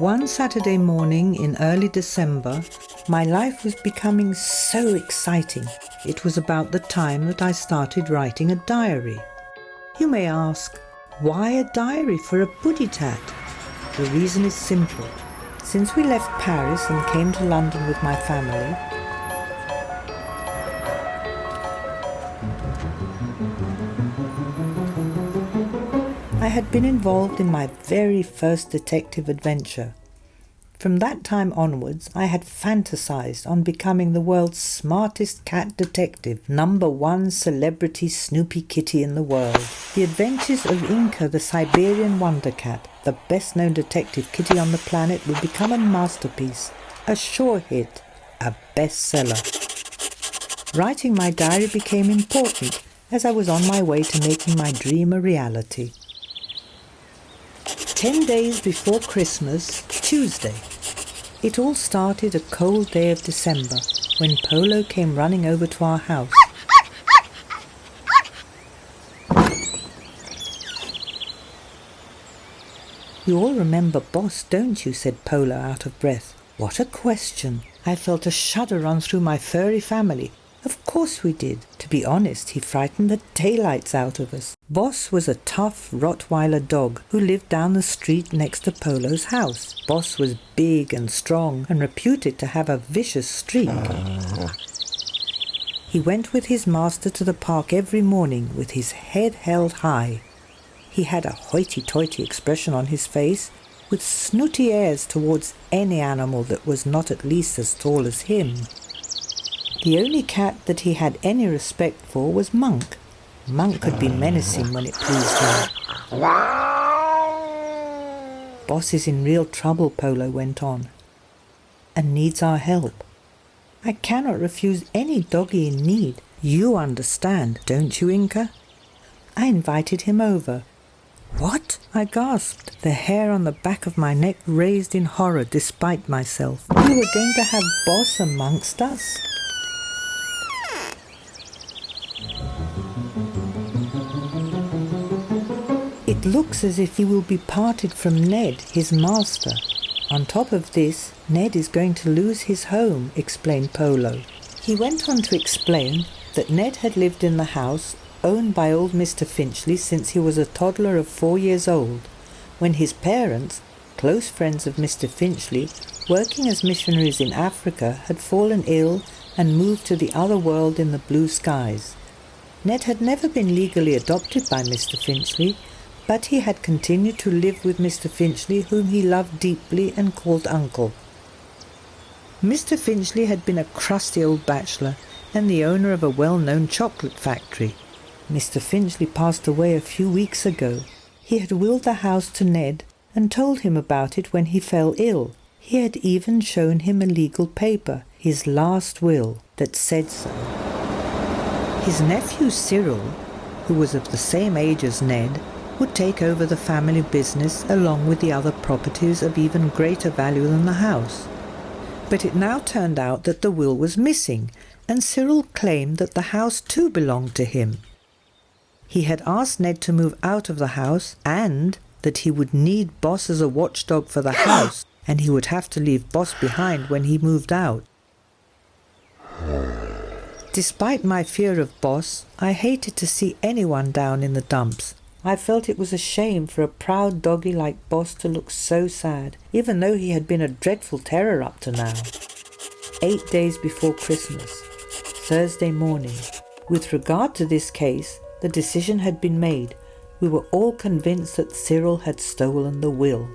One Saturday morning in early December, my life was becoming so exciting. It was about the time that I started writing a diary. You may ask, why a diary for a puddy tat? The reason is simple. Since we left Paris and came to London with my family, I had been involved in my very first detective adventure. From that time onwards, I had fantasized on becoming the world's smartest cat detective, #1 celebrity Snoopy Kitty in the world. The Adventures of Inca, the Siberian Wonder Cat, the best-known detective kitty on the planet, would become a masterpiece, a sure hit, a bestseller. Writing my diary became important as I was on my way to making my dream a reality. 10 days before Christmas, Tuesday. It all started a cold day of December when Polo came running over to our house. You all remember Boss, don't you? Said Polo out of breath. What a question. I felt a shudder run through my furry family. Of course we did. To be honest, he frightened the daylights out of us. Boss was a tough Rottweiler dog who lived down the street next to Polo's house. Boss was big and strong and reputed to have a vicious streak. He went with his master to the park every morning with his head held high. He had a hoity-toity expression on his face, with snooty airs towards any animal that was not at least as tall as him. The only cat that he had any respect for was Monk. Monk could be menacing when it pleased him. Boss is in real trouble, Polo went on, and needs our help. I cannot refuse any doggy in need. You understand, don't you, Inca? I invited him over. What? I gasped. The hair on the back of my neck raised in horror despite myself. We were going to have Boss amongst us? It looks as if he will be parted from Ned, his master. On top of this, Ned is going to lose his home, explained Polo. He went on to explain that Ned had lived in the house owned by old Mr. Finchley since he was a toddler of 4 years old, when his parents, close friends of Mr. Finchley, working as missionaries in Africa, had fallen ill and moved to the other world in the blue skies. Ned had never been legally adopted by Mr. Finchley, but he had continued to live with Mr. Finchley, whom he loved deeply and called Uncle. Mr. Finchley had been a crusty old bachelor and the owner of a well-known chocolate factory. Mr. Finchley passed away a few weeks ago. He had willed the house to Ned and told him about it when he fell ill. He had even shown him a legal paper, his last will, that said so. His nephew Cyril, who was of the same age as Ned, would take over the family business along with the other properties of even greater value than the house. But it now turned out that the will was missing, and Cyril claimed that the house too belonged to him. He had asked Ned to move out of the house and that he would need Boss as a watchdog for the house, and he would have to leave Boss behind when he moved out. Despite my fear of Boss, I hated to see anyone down in the dumps. I felt it was a shame for a proud doggy like Boss to look so sad, even though he had been a dreadful terror up to now. 8 days before Christmas, Thursday morning. With regard to this case, the decision had been made. We were all convinced that Cyril had stolen the will,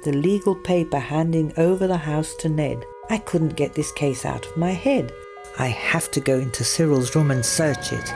the legal paper handing over the house to Ned. I couldn't get this case out of my head. I have to go into Cyril's room and search it.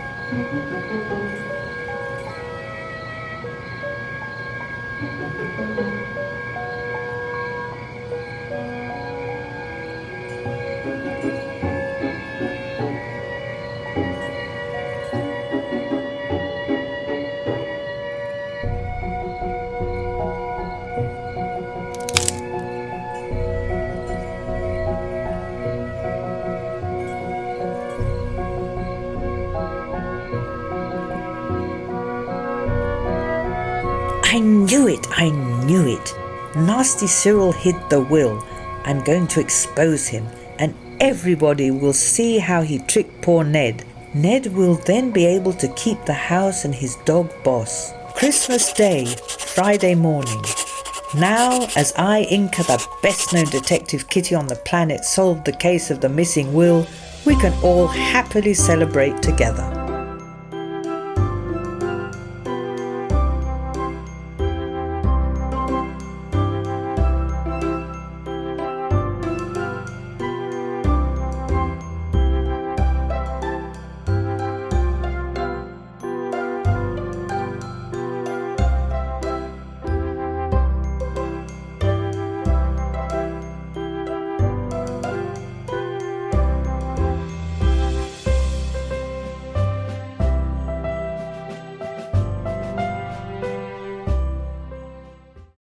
I knew it! Nasty Cyril hid the will. I'm going to expose him, and everybody will see how he tricked poor Ned. Ned will then be able to keep the house and his dog Boss. Christmas Day, Friday morning. Now, as I, Inca, the best-known detective kitty on the planet, solved the case of the missing will, we can all happily celebrate together.